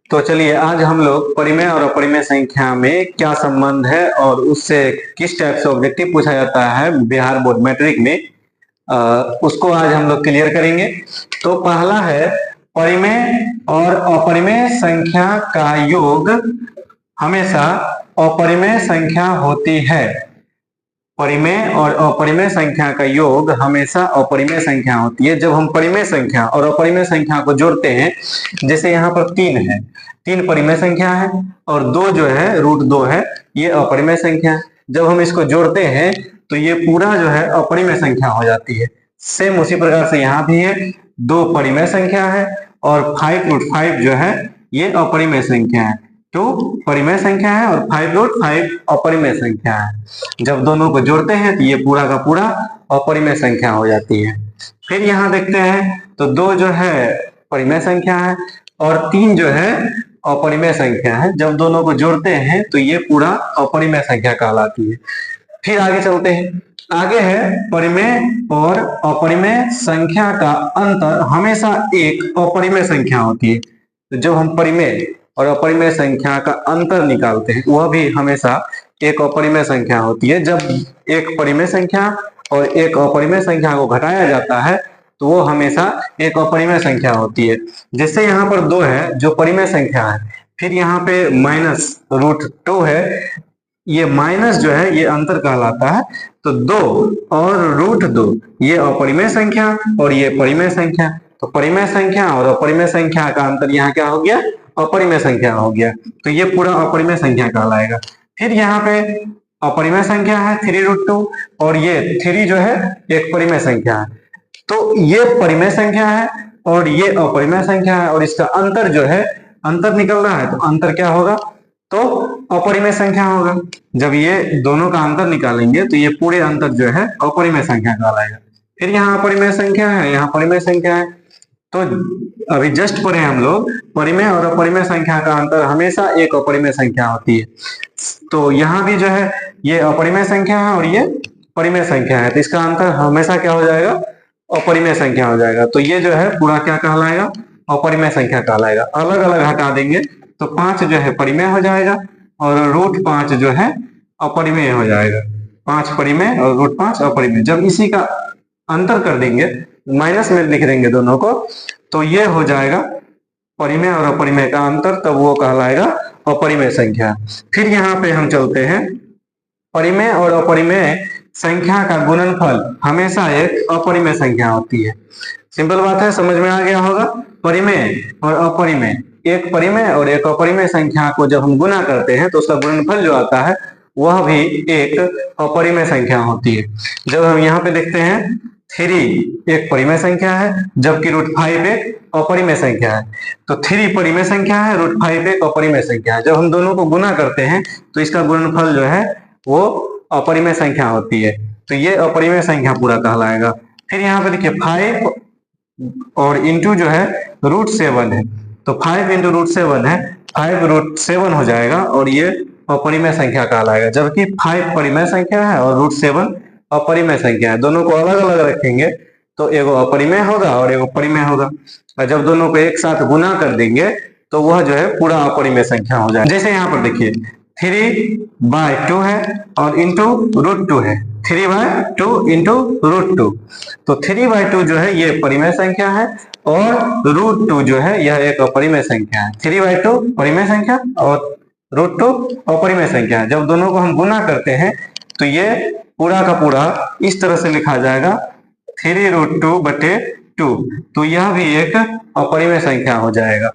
तो चलिए आज हम लोग परिमेय और अपरिमेय संख्या में क्या संबंध है और उससे किस टाइप से ऑब्जेक्टिव पूछा जाता है बिहार बोर्ड मैट्रिक में, उसको आज हम लोग क्लियर करेंगे। तो पहला है परिमेय और अपरिमेय संख्या का योग हमेशा अपरिमेय संख्या होती है। परिमेय और अपरिमेय संख्या का योग हमेशा अपरिमेय संख्या होती है। जब हम परिमेय संख्या और अपरिमेय संख्या को जोड़ते हैं, जैसे यहाँ पर 3 है, 3 परिमेय संख्या है और 2 जो है √2 है, ये अपरिमेय संख्या है। जब हम इसको जोड़ते हैं तो ये पूरा जो है अपरिमेय संख्या हो जाती है। सेम उसी प्रकार से यहाँ भी है, 2 परिमेय संख्या है और 5√5 जो है ये अपरिमेय संख्या है। 2 परिमेय संख्या है और 5√5 अपरिमेय संख्या है। जब दोनों को जोड़ते हैं तो ये पूरा का पूरा अपरिमेय संख्या हो जाती है। फिर यहाँ देखते हैं तो 2 जो है परिमेय संख्या है और 3 जो है अपरिमेय संख्या है। जब दोनों को जोड़ते हैं तो ये पूरा अपरिमेय संख्या कहलाती है। फिर आगे चलते हैं, आगे है परिमेय और अपरिमेय संख्या का अंतर हमेशा एक अपरिमेय संख्या होती है। तो जब हम परिमेय और अपरिमेय संख्या का अंतर निकालते हैं वह भी हमेशा एक अपरिमेय संख्या होती है। जब एक परिमेय संख्या और एक अपरिमेय संख्या को घटाया जाता है तो वो हमेशा एक अपरिमेय संख्या होती है। जैसे यहाँ पर 2 है जो परिमेय संख्या है, फिर यहाँ पे -√2 है, ये माइनस जो है ये अंतर कहलाता है। तो 2 और √2 ये अपरिमेय संख्या और ये परिमेय संख्या। तो परिमेय संख्या और अपरिमेय संख्या का अंतर यहाँ क्या हो गया, अपरिमेय संख्या हो गया। तो ये पूरा अपरिमेय संख्या कहलाएगा। फिर यहाँ पे अपरिमेय संख्या है 3√2 और ये 3 जो है एक परिमेय संख्या है। तो ये परिमेय संख्या है और ये अपरिमेय संख्या है और इसका अंतर जो है, अंतर निकल रहा है तो अंतर क्या होगा, तो अपरिमेय संख्या होगा। जब ये दोनों का अंतर निकालेंगे तो ये पूरे अंतर जो है अपरिमेय संख्या कहलाएगा। फिर यहाँ अपरिमेय संख्या है, यहाँ परिमेय संख्या है। तो अभी जस्ट पढ़े हम लोग परिमेय और अपरिमेय संख्या का अंतर हमेशा एक अपरिमेय संख्या होती है। तो यहाँ भी जो है ये अपरिमेय संख्या है और ये परिमेय संख्या है, तो इसका अंतर हमेशा क्या हो जाएगा, अपरिमेय संख्या हो जाएगा। तो ये जो है पूरा क्या कहलाएगा, अपरिमेय संख्या कहलाएगा। अलग अलग हटा देंगे तो 5 जो है परिमेय हो जाएगा और √5 जो है अपरिमेय हो जाएगा। 5 परिमेय और √5 अपरिमेय। जब इसी का अंतर कर देंगे, माइनस में लिख देंगे दोनों को, तो ये हो जाएगा परिमेय और अपरिमेय का अंतर, तब वो कहलाएगा अपरिमेय संख्या। फिर यहाँ पे हम चलते हैं, परिमेय और अपरिमेय संख्या का गुणनफल हमेशा एक अपरिमेय संख्या होती है। सिंपल बात है, समझ में आ गया होगा। परिमेय और अपरिमेय, एक परिमेय और एक अपरिमेय संख्या को जब हम गुना करते हैं तो उसका गुणनफल जो आता है वह भी एक अपरिमेय संख्या होती है। जब हम यहाँ पे देखते हैं 3 एक परिमेय संख्या है जबकि √5 एक अपरिमेय संख्या है। तो 3 परिमेय संख्या है, √5 एक अपरिमेय संख्या है। जब हम दोनों को गुना करते हैं तो इसका गुणनफल जो है वो अपरिमेय संख्या होती है। तो ये अपरिमेय संख्या पूरा कहलाएगा। फिर यहाँ पे देखिए 5 और इंटू जो है √7 है, तो 5 × √7 है, 5√7 हो जाएगा और ये अपरिमेय संख्या कहलाएगा। जबकि 5 परिमेय संख्या है और √7 अपरिमेय संख्या है। दोनों को अलग अलग रखेंगे तो एगो अपरिमेय होगा और एगो परिमेय होगा। और जब दोनों को एक साथ गुना कर देंगे तो वह जो है पूरा अपरिमेय संख्या हो जाएगा। जैसे यहाँ पर देखिए 3/2 है और इंटू √2 है, 3/2 इंटू √2। तो 3/2 जो है ये परिमेय संख्या है और √2 जो है यह एक अपरिमेय संख्या है। 3/2 परिमेय संख्या और √2 अपरिमेय संख्या है। जब दोनों को हम गुना करते हैं तो ये पूरा का पूरा इस तरह से लिखा जाएगा 3√2/2। तो यह भी एक अपरिमेय संख्या हो जाएगा।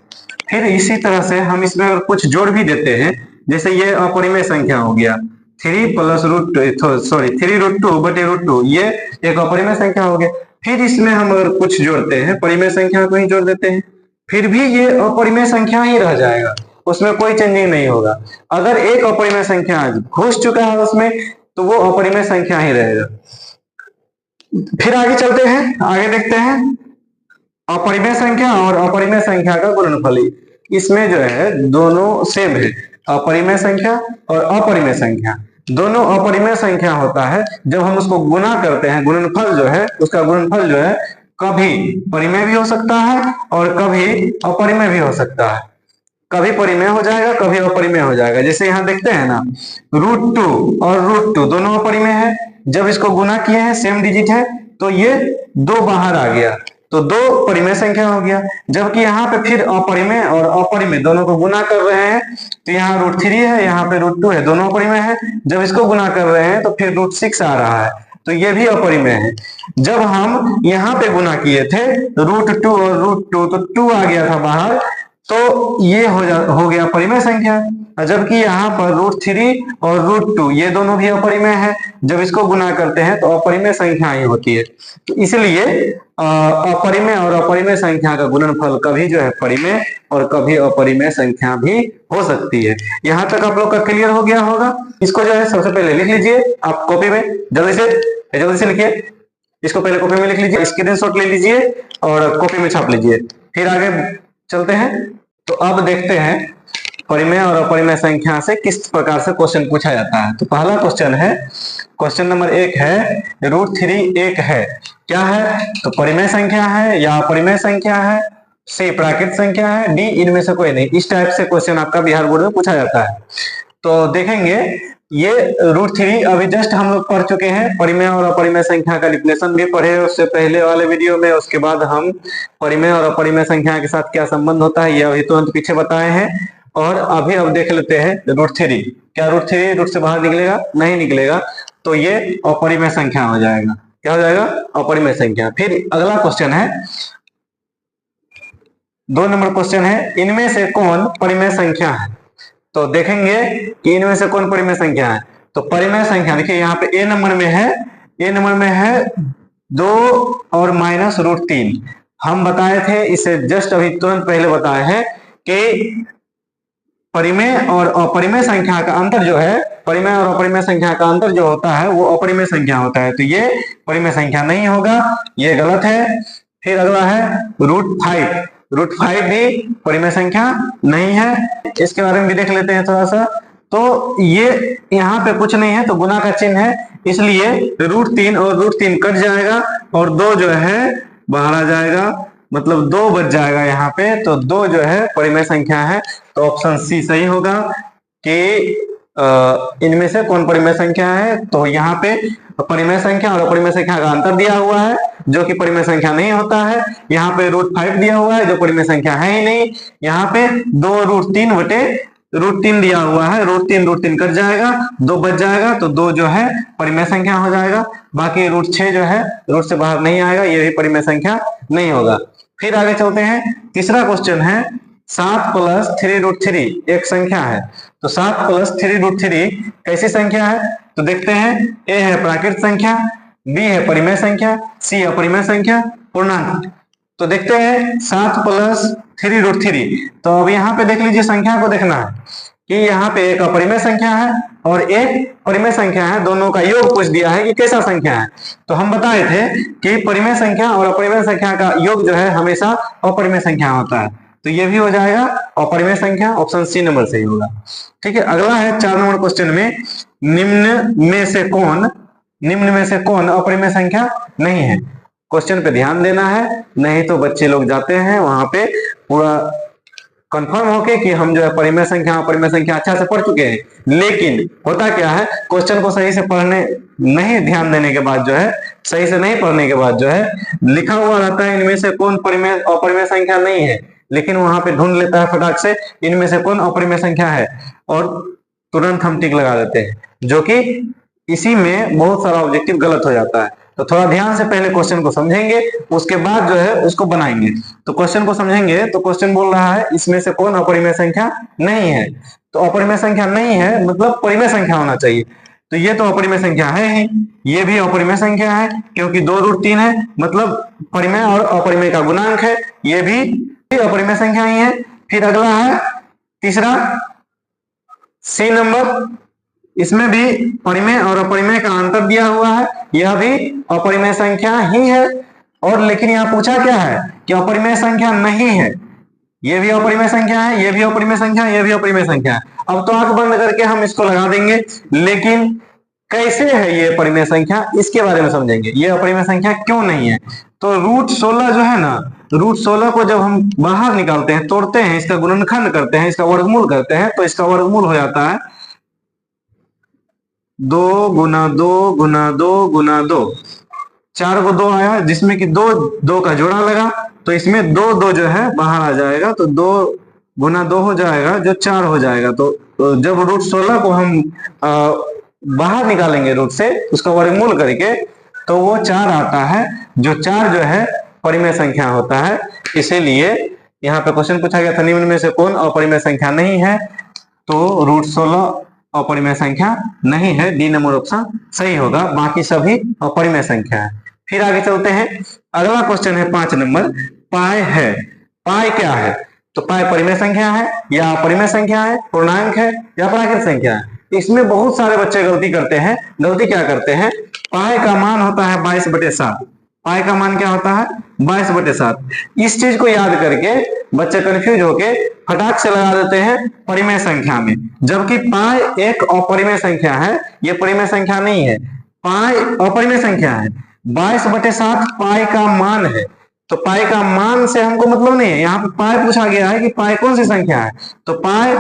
फिर इसी तरह से हम इसमें अगर कुछ जोड़ भी देते हैं, जैसे ये अपरिमेय संख्या हो गया 3√2/√2, ये एक अपरिमेय संख्या हो गया। फिर इसमें हम अगर कुछ जोड़ते हैं, परिमेय संख्या को ही जोड़ देते हैं, फिर भी ये अपरिमेय संख्या ही रह जाएगा, उसमें कोई चेंजिंग नहीं होगा। अगर एक अपरिमेय संख्या घुस चुका है उसमें तो वो अपरिमेय संख्या ही रहेगा। फिर आगे चलते हैं, आगे देखते हैं अपरिमेय संख्या और अपरिमेय संख्या का गुणनफल। इसमें जो है दोनों सेम है, अपरिमेय संख्या और अपरिमेय संख्या दोनों अपरिमेय संख्या होता है। जब हम उसको गुना करते हैं, गुणनफल जो है उसका गुणनफल जो है कभी परिमेय भी हो सकता है और कभी अपरिमेय भी हो सकता है। कभी परिमेय हो जाएगा, कभी अपरिमेय हो जाएगा। जैसे यहाँ देखते हैं ना, √2 और √2 दोनों अपरिमेय है। जब इसको गुना किए हैं, सेम डिजिट है, तो ये 2 बाहर आ गया, तो 2 परिमेय संख्या हो गया। जबकि यहाँ पे फिर अपरिमेय और अपरिमेय दोनों को गुना कर रहे हैं, तो यहाँ √3 है, यहाँ पे √2 है, दोनों अपरिमेय है। जब इसको गुना कर रहे हैं तो फिर √6 आ रहा है, तो ये भी अपरिमेय है। जब हम यहाँ पे गुना किए थे √2 और √2, तो 2 आ गया था बाहर, तो ये हो गया परिमेय संख्या। जबकि यहाँ पर √3 और √2 ये दोनों भी अपरिमेय है। जब इसको गुना करते हैं तो अपरिमेय संख्या ही होती है। तो इसलिए अपरिमेय और अपरिमेय संख्या का गुणनफल कभी जो है परिमेय और कभी अपरिमेय संख्या भी हो सकती है। यहाँ तक आप लोग का क्लियर हो गया होगा। इसको जो है सबसे पहले लिख लीजिए आप कॉपी में, जल्दी से लिखिए। इसको पहले कॉपी में लिख लीजिए, स्क्रीनशॉट ले लीजिए और कॉपी में छाप लीजिए। फिर आगे चलते हैं। तो अब देखते हैं परिमेय और अपरिमेय संख्या से किस प्रकार से क्वेश्चन पूछा जाता है। तो पहला क्वेश्चन है, क्वेश्चन नंबर 1 है, √3 1 है, क्या है? तो परिमेय संख्या है या अपरिमेय संख्या है, सी प्राकृत संख्या है, डी इनमें से कोई नहीं। इस टाइप से क्वेश्चन आपका बिहार बोर्ड में पूछा जाता है। तो देखेंगे ये √3 अभी जस्ट हम लोग पढ़ चुके हैं। परिमेय और अपरिमेय संख्या का डिफिनेशन भी पढ़े उससे पहले वाले वीडियो में। उसके बाद हम परिमेय और अपरिमेय संख्या के साथ क्या संबंध होता है ये अभी तुरंत पीछे बताए हैं। और अभी अब देख लेते हैं √3। क्या √3 रूट से बाहर निकलेगा? नहीं निकलेगा, तो ये अपरिमेय संख्या हो जाएगा। क्या हो जाएगा? अपरिमेय संख्या। फिर अगला क्वेश्चन है, 2 नंबर क्वेश्चन है, इनमें से कौन परिमेय संख्या है? तो देखेंगे कि इनमें से कौन परिमेय संख्या है। तो परिमेय संख्या देखिए यहाँ पे ए नंबर में है 2 और -√3। हम बताए थे, इसे जस्ट अभी तुरंत पहले बताए हैं कि परिमेय और अपरिमेय संख्या का अंतर जो है, परिमेय और अपरिमेय संख्या का अंतर जो होता है वो अपरिमेय संख्या होता है। तो ये परिमेय संख्या नहीं होगा, ये गलत है। फिर अगला है √5। √5 भी परिमेय संख्या नहीं है। इसके बारे में भी देख लेते हैं थोड़ा सा। तो ये यहाँ पे कुछ नहीं है, तो गुना का चिन्ह है, इसलिए √3 और √3 कट जाएगा और 2 जो है बाहर आ जाएगा, मतलब 2 बच जाएगा यहाँ पे। तो 2 जो है परिमेय संख्या है। तो ऑप्शन सी सही होगा कि इनमें से कौन परिमेय संख्या है। तो यहाँ पे परिमेय संख्या और अपरिमेय संख्या का अंतर दिया हुआ है जो कि परिमेय संख्या नहीं होता है। यहाँ पे √5 दिया हुआ है जो परिमेय संख्या है ही नहीं। यहाँ पे 2√3 बटे √3 दिया हुआ है, √3 कट जाएगा, 2 बच जाएगा, तो 2 जो है परिमेय संख्या हो जाएगा। बाकी √6 जो है रूट से बाहर नहीं आएगा, ये भी परिमेय संख्या नहीं होगा। फिर आगे चलते हैं। तीसरा क्वेश्चन है, 7 + 3√3 एक संख्या है। तो 7 + 3√3 कैसी संख्या है? तो देखते हैं, ए है प्राकृत संख्या, बी है परिमेय संख्या, सी अपरिमेय संख्या, पूर्णांक। तो देखते हैं 7 + 3√3। तो अब यहाँ पे देख लीजिए, संख्या को देखना है कि यहाँ पे एक अपरिमेय संख्या है और एक परिमेय संख्या है, दोनों का योग पूछ दिया है कि कैसा संख्या है। तो हम बताए थे कि परिमेय संख्या और अपरिमेय संख्या का योग जो है हमेशा अपरिमेय संख्या होता है। तो ये भी हो जाएगा अपरिमेय संख्या, ऑप्शन सी नंबर सही होगा। ठीक है। अगला है 4 नंबर क्वेश्चन में, निम्न में से कौन अपरिमेय संख्या नहीं है। क्वेश्चन पे ध्यान देना है, नहीं तो बच्चे लोग जाते हैं वहां पे पूरा कंफर्म होके कि हम जो है परिमेय संख्या अपरिमेय संख्या अच्छा से पढ़ चुके हैं, लेकिन होता क्या है, क्वेश्चन को सही से पढ़ने नहीं ध्यान देने के बाद जो है, सही से नहीं पढ़ने के बाद जो है लिखा हुआ रहता है इनमें से कौन परिमेय अपरिमेय संख्या नहीं है, लेकिन वहां पे ढूंढ लेता है फटाक से इनमें से कौन अपरिमेय संख्या है और तुरंत हम टिक लगा देते हैं, जो कि इसी में बहुत सारा ऑब्जेक्टिव गलत हो जाता है। तो थोड़ा ध्यान से पहले क्वेश्चन को समझेंगे, उसके बाद जो है उसको बनाएंगे। तो क्वेश्चन को समझेंगे तो क्वेश्चन बोल रहा है इसमें से कौन अपरिमेय संख्या नहीं है। तो अपरिमेय संख्या नहीं है मतलब परिमेय संख्या होना चाहिए। तो ये तो अपरिमेय संख्या है ही, ये भी अपरिमेय संख्या है क्योंकि 2√3 है, मतलब परिमेय और अपरिमेय का गुणांक है, ये भी अपरिमेय संख्या ही है। फिर अगला है तीसरा सी नंबर, इसमें भी परिमेय और अपरिमेय का अंतर दिया हुआ है, यह भी अपरिमेय संख्या ही है। और लेकिन यहाँ पूछा क्या है कि अपरिमेय संख्या नहीं है, ये भी अपरिमेय संख्या है, ये भी अपरिमेय संख्या है, ये भी अपरिमेय संख्या है। अब तो आंख बंद करके हम इसको लगा देंगे, लेकिन कैसे है ये परिमेय संख्या इसके बारे में समझेंगे, ये अपरिमेय संख्या क्यों नहीं है। तो √16 जो है ना, रूट 16 को जब हम बाहर निकालते हैं, तोड़ते हैं, इसका गुणनखंड करते हैं, इसका वर्गमूल करते हैं, तो इसका वर्गमूल हो जाता है 2 गुना 2 गुना 2 गुना 2। 4 को 2 आया, जिसमें कि 2 2 का जोड़ा लगा, तो इसमें 2 2 जो है बाहर आ जाएगा, तो 2 गुना 2 हो जाएगा, जो 4 हो जाएगा। तो जब रूट 16 को हम बाहर निकालेंगे रूट से, उसका वर्गमूल करके, तो वो 4 आता है, जो 4 जो है परिमेय संख्या होता है। इसीलिए यहाँ पे क्वेश्चन पूछा गया था, निम्न में से कौन अपरिमेय संख्या नहीं है, तो रूट 16 अपरिमेय संख्या नहीं है, डी नंबर ऑप्शन सही होगा, बाकी सभी अपरिमेय संख्या है। फिर आगे चलते हैं, अगला क्वेश्चन है 5 नंबर, पाई है। पाई क्या है? तो पाई परिमेय संख्या है या अपरिमेय संख्या है, पूर्णांक है या प्राकृत संख्या है? इसमें बहुत सारे बच्चे गलती करते हैं। गलती क्या करते हैं? पाई का मान होता है 22/7। पाई का मान क्या होता है? 22/7। इस चीज को याद करके बच्चे कंफ्यूज होके फटाक से लगा देते हैं परिमेय संख्या में, जबकि पाई एक अपरिमेय संख्या है, ये परिमेय संख्या नहीं है। पाई अपरिमेय संख्या है, 22/7 पाई का मान है, तो पाई का मान से हमको मतलब नहीं है। यहाँ पे पाई पूछा गया है कि पाई कौन सी संख्या है, तो पाई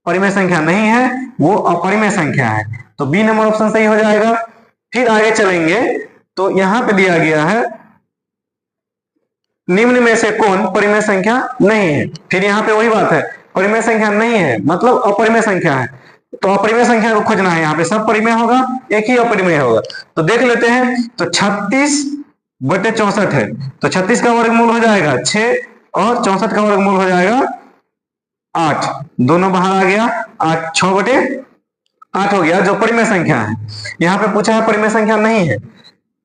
परिमेय संख्या नहीं है, वो अपरिमेय संख्या है, तो बी नंबर ऑप्शन सही हो जाएगा। फिर आगे चलेंगे, तो यहां पे दिया गया है निम्न में से कौन परिमेय संख्या नहीं है। फिर यहाँ पे वही बात है, परिमेय संख्या नहीं है मतलब अपरिमेय संख्या है, तो अपरिमेय संख्या को खोजना है। यहाँ पे सब परिमेय होगा, एक ही अपरिमेय होगा, तो देख लेते हैं। तो 36/64 है, तो 36 का वर्गमूल हो जाएगा 6 और 64 का वर्गमूल हो जाएगा 8, दोनों बाहर आ गया, 8 6/8 हो गया, जो परिमेय संख्या है। यहाँ पे पूछा है परिमेय संख्या नहीं है,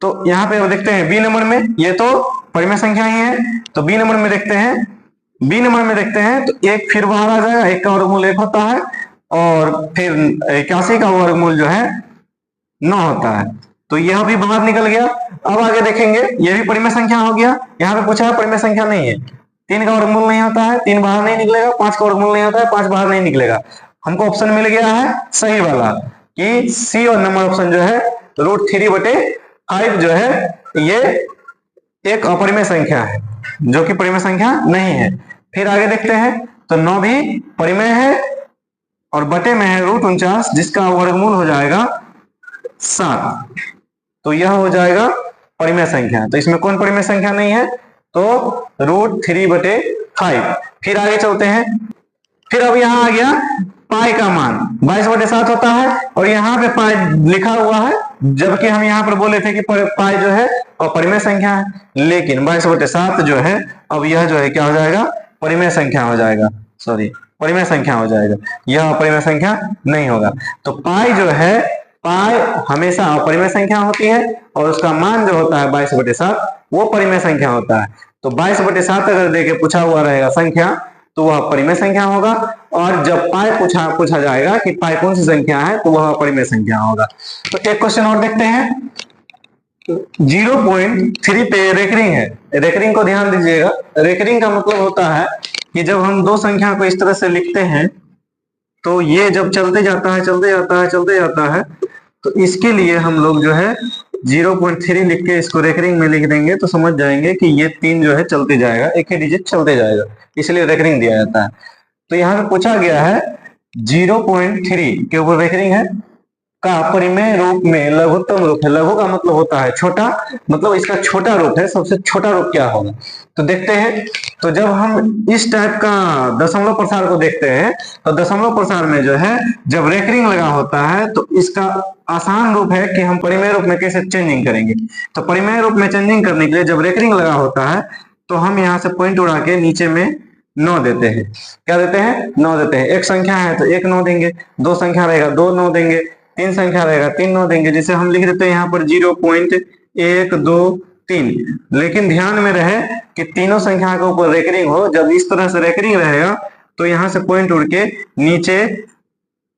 तो यहाँ पे देखते हैं बी नंबर में, ये तो परिमेय संख्या ही है, तो बी नंबर में देखते हैं। बी नंबर में देखते हैं तो एक फिर बाहर आ जाएगा, 1 का वर्गमूल 1 होता है, और फिर 81 का वर्गमूल जो है 9 होता है, तो यह भी बाहर निकल गया। अब आगे देखेंगे, यह भी परिमेय संख्या हो गया। यहाँ पे पूछा है परिमेय संख्या नहीं है, 3 का वर्गमूल नहीं होता है, 3 बाहर नहीं निकलेगा, 5 का वर्गमूल नहीं होता है, 5 बाहर नहीं निकलेगा। हमको ऑप्शन मिल गया है सही वाला कि सी और नंबर ऑप्शन जो है √3/5 जो है ये एक अपरिमेय संख्या है, जो कि परिमेय संख्या नहीं है। फिर आगे देखते हैं, तो 9 भी परिमेय है और बटे में है √49, जिसका वर्गमूल हो जाएगा 7, तो यह हो जाएगा परिमेय संख्या। तो इसमें कौन परिमेय संख्या नहीं है? तो √3/5। फिर आगे चलते हैं, फिर अब यहाँ आ गया पाई का मान 22/7 होता है, और यहाँ पे पाई लिखा हुआ है, जबकि हम यहाँ पर बोले थे कि पाई जो है अपरिमेय संख्या है, लेकिन 22/7 जो है, अब यह जो है क्या हो जाएगा? परिमेय संख्या हो जाएगा, सॉरी परिमेय संख्या हो जाएगा, यह अपरिमेय संख्या नहीं होगा। तो पाई जो है, पाई हमेशा अपरिमेय संख्या होती है, और उसका मान जो होता है 22/7 वो परिमेय संख्या होता है। तो 22/7 अगर देके पूछा हुआ रहेगा संख्या, तो वह परिमेय संख्या होगा, और जब पाई पूछा जाएगा कि पाई कौन सी संख्या है, तो वह परिमेय संख्या होगा। तो एक क्वेश्चन और देखते हैं, 0.3 पे रेकरिंग है। रेकरिंग को ध्यान दीजिएगा, रेकरिंग का मतलब होता है कि जब हम दो संख्या को इस तरह से लिखते हैं, तो ये जब चलते जाता है चलते जाता है चलते जाता है, तो इसके लिए हम लोग जो है 0.3 लिख के इसको रेकरिंग में लिख देंगे, तो समझ जाएंगे कि ये 3 जो है चलते जाएगा, एक ही डिजिट चलते जाएगा, इसलिए रेकरिंग दिया जाता है। तो यहाँ पे पूछा गया है 0.3 के ऊपर रेकरिंग है का परिमेय रूप में लघुत्तम रूप है। लघु का मतलब होता है छोटा, मतलब इसका छोटा रूप है, सबसे छोटा रूप क्या होगा? तो देखते हैं, तो जब हम इस टाइप का दशमलव प्रसार को देखते हैं, तो दशमलव प्रसार में जो है जब रेकरिंग लगा होता है, तो इसका आसान रूप है कि हम परिमेय रूप में कैसे चेंजिंग करेंगे। तो परिमेय रूप में चेंजिंग करने के लिए जब रेकरिंग लगा होता है, तो हम यहाँ से पॉइंट उड़ा के नीचे में 9 देते हैं। क्या देते हैं? 9 देते हैं। एक संख्या है तो 1 9 देंगे, 2 संख्या रहेगा 2 9 देंगे, 3 संख्या रहेगा 3 9 देंगे, जिसे हम लिख देते हैं यहाँ पर 0.123। लेकिन ध्यान में रहे कि तीनों संख्या के ऊपर रेकरिंग हो। जब इस तरह से रेकरिंग रहेगा, तो यहाँ से पॉइंट उड़ के नीचे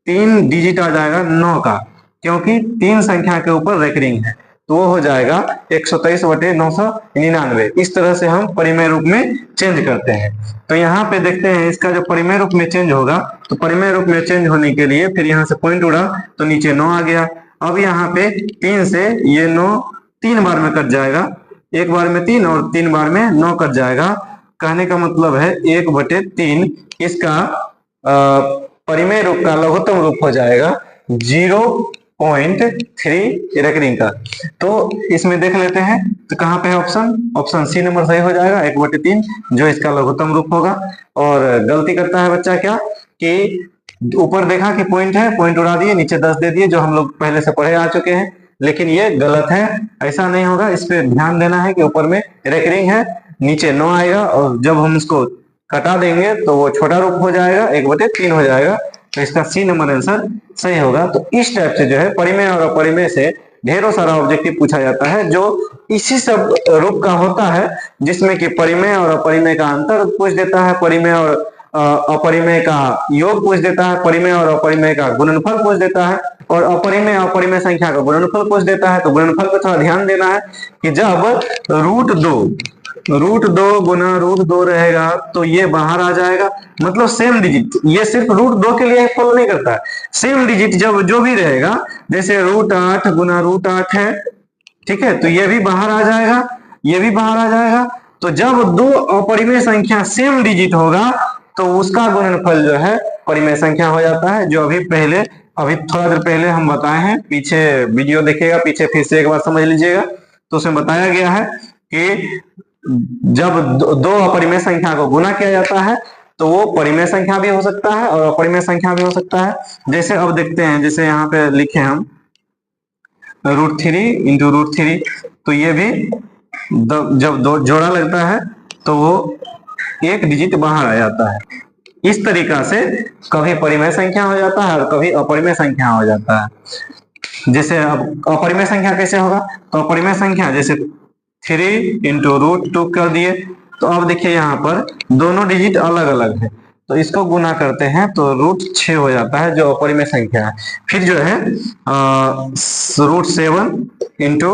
3 डिजिट आ जाएगा 9 का, क्योंकि 3 संख्या के ऊपर रेकरिंग है, तो वो हो जाएगा 123/999। इस तरह से हम परिमेय रूप में चेंज करते हैं। तो यहाँ पे देखते हैं इसका जो परिमेय रूप में चेंज होगा, तो परिमेय रूप में चेंज होने के लिए फिर यहाँ से पॉइंट उड़ा तो नीचे 9 आ गया। अब यहाँ पे 3 से ये 9 3 बार में कट जाएगा, एक बार में 3 और 3 बार में 9 कट जाएगा, कहने का मतलब है 1/3 इसका परिमेय रूप का लघुत्तम रूप हो जाएगा 0.3 रेकरिंग का। तो इसमें देख लेते हैं, तो कहाँ पे है ऑप्शन सी नंबर सही हो जाएगा, 1/3 जो इसका लघुत्तम रूप होगा। और गलती करता है बच्चा क्या कि ऊपर देखा कि पॉइंट है, पॉइंट उड़ा दिए, नीचे 10 दे दिए, जो हम लोग पहले से पढ़े आ चुके हैं, लेकिन ये गलत है, ऐसा नहीं होगा। इस पे ध्यान देना है कि ऊपर में रेकरिंग है, नीचे 9 आएगा, और जब हम इसको कटा देंगे तो वो छोटा रूप हो जाएगा, 1/3 हो जाएगा। तो इसका सी नंबर आंसर सही होगा। तो इस टाइप से जो है परिमेय और अपरिमेय से ढेरों सारा ऑब्जेक्टिव पूछा जाता है, जो इसी सब रूप का होता है, जिसमें कि परिमेय और अपरिमेय का अंतर पूछ देता है, परिमेय और अपरिमेय का योग पूछ देता है, परिमेय और अपरिमेय का गुणनफल पूछ देता है, और अपरिमेय अपरिमेय संख्या का गुणनफल पूछ देता है। तो गुणनफल पे थोड़ा ध्यान देना है कि जब √2 गुना √2 रहेगा तो ये बाहर आ जाएगा, मतलब सेम डिजिट, ये सिर्फ √2 के लिए फॉलो नहीं करता है, सेम डिजिट जब जो भी रहेगा, जैसे √8 गुना √8 है, ठीक है, तो ये भी बाहर आ जाएगा, ये भी बाहर आ जाएगा। तो जब दो अपरिमेय संख्या सेम डिजिट होगा तो उसका गुणनफल जो है परिमेय संख्या हो जाता है, जो अभी थोड़ा देर पहले हम बताए हैं, पीछे वीडियो देखिएगा, पीछे फिर से एक बार समझ लीजिएगा। तो उसमें बताया गया है कि जब दो अपरिमेय संख्या को गुना किया जाता है तो वो परिमेय संख्या भी हो सकता है और अपरिमेय संख्या भी हो सकता है। जैसे अब देखते हैं, जैसे यहाँ पे लिखे हम √3 इंटू √3, तो ये भी जब दो जोड़ा लगता है तो वो एक डिजिट बाहर आ जाता है। इस तरीका से कभी परिमेय संख्या हो जाता है और कभी अपरिमेय संख्या हो जाता है। जैसे अब अपरिमेय संख्या कैसे होगा, तो अपरिमेय संख्या जैसे 3 इंटू √2 कर दिए, तो अब देखिए यहाँ पर दोनों डिजिट अलग अलग है, तो इसको गुना करते हैं तो √6 हो जाता है, जो अपरिमेय संख्या है। फिर जो है √7 इंटू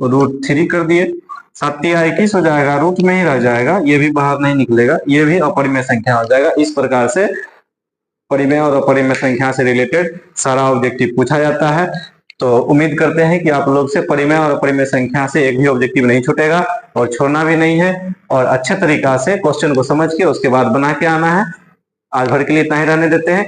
√3 कर दिए, 7 या 21 हो जाएगा, रूट में ही रह जाएगा, ये भी बाहर नहीं निकलेगा, ये भी अपरिमेय संख्या हो जाएगा। इस प्रकार से परिमेय और अपरिमेय संख्या से रिलेटेड सारा ऑब्जेक्टिव पूछा जाता है। तो उम्मीद करते हैं कि आप लोग से परिमेय और अपरिमेय संख्या से एक भी ऑब्जेक्टिव नहीं छूटेगा और छोड़ना भी नहीं है, और अच्छे तरीका से क्वेश्चन को समझ के उसके बाद बना के आना है। आज भर के लिए इतना ही रहने देते हैं।